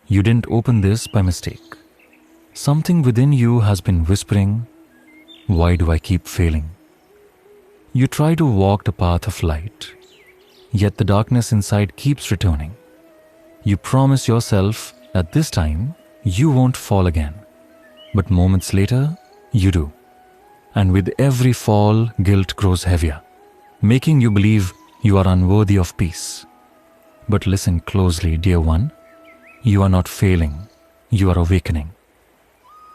You didn't open this by mistake. Something within you has been whispering, "Why do I keep failing?" You try to walk the path of light, yet the darkness inside keeps returning. You promise yourself that this time you won't fall again, but moments later, you do. And with every fall, guilt grows heavier, making you believe you are unworthy of peace. But listen closely, dear one. You are not failing, you are awakening.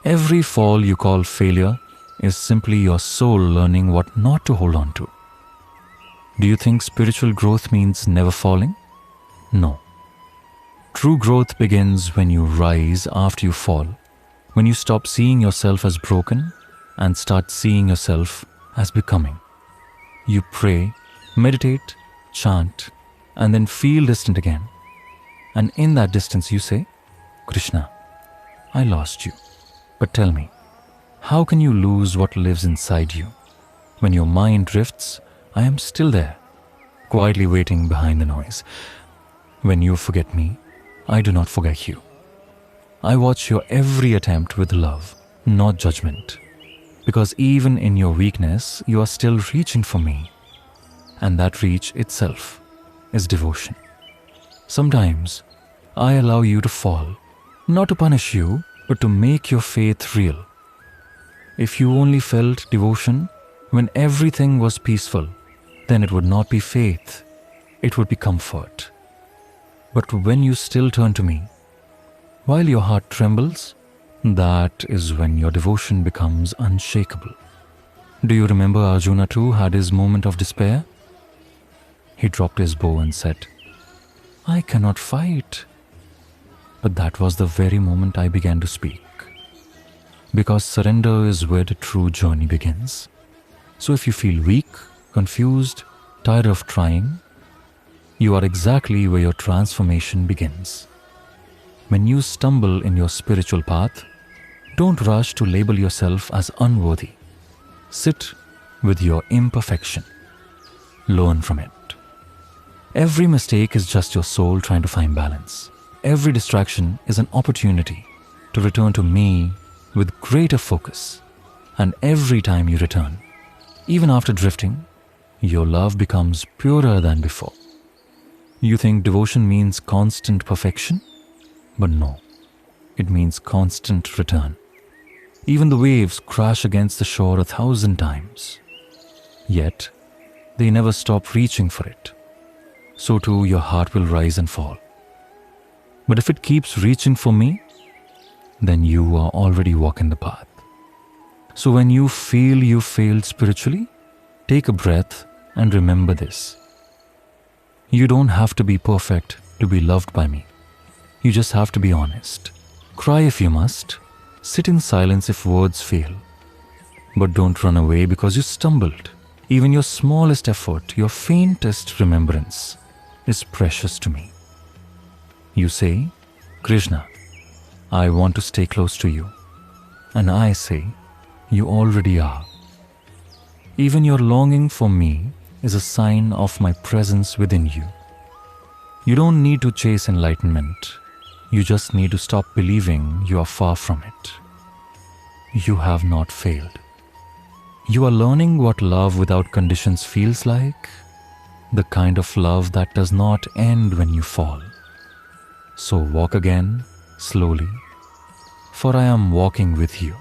Every fall you call failure is simply your soul learning what not to hold on to. Do you think spiritual growth means never falling? No. True growth begins when you rise after you fall, when you stop seeing yourself as broken and start seeing yourself as becoming. You pray, meditate, chant, and then feel distant again. And in that distance you say, "Krishna, I lost you. But tell me, how can you lose what lives inside you? When your mind drifts, I am still there, quietly waiting behind the noise. When you forget me, I do not forget you. I watch your every attempt with love, not judgment. Because even in your weakness, you are still reaching for me. And that reach itself is devotion. Sometimes I allow you to fall, not to punish you, but to make your faith real. If you only felt devotion when everything was peaceful, then it would not be faith, it would be comfort. But when you still turn to me, while your heart trembles, that is when your devotion becomes unshakable. Do you remember Arjuna too had his moment of despair? He dropped his bow and said, "I cannot fight." But that was the very moment I began to speak. Because surrender is where the true journey begins. So if you feel weak, confused, tired of trying, you are exactly where your transformation begins. When you stumble in your spiritual path, don't rush to label yourself as unworthy. Sit with your imperfection. Learn from it. Every mistake is just your soul trying to find balance. Every distraction is an opportunity to return to me with greater focus. And every time you return, even after drifting, your love becomes purer than before. You think devotion means constant perfection? But no, it means constant return. Even the waves crash against the shore 1,000 times. Yet, they never stop reaching for it. So too your heart will rise and fall. But if it keeps reaching for me, then you are already walking the path. So when you feel you failed spiritually, take a breath and remember this. You don't have to be perfect to be loved by me. You just have to be honest. Cry if you must. Sit in silence if words fail. But don't run away because you stumbled. Even your smallest effort, your faintest remembrance is precious to me. You say, "Krishna, I want to stay close to you." And I say, you already are. Even your longing for me is a sign of my presence within you. You don't need to chase enlightenment. You just need to stop believing you are far from it. You have not failed. You are learning what love without conditions feels like, the kind of love that does not end when you fall. So walk again, slowly, for I am walking with you.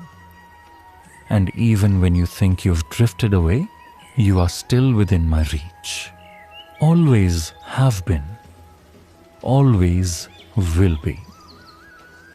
And even when you think you've drifted away, you are still within my reach. Always have been. Always will be.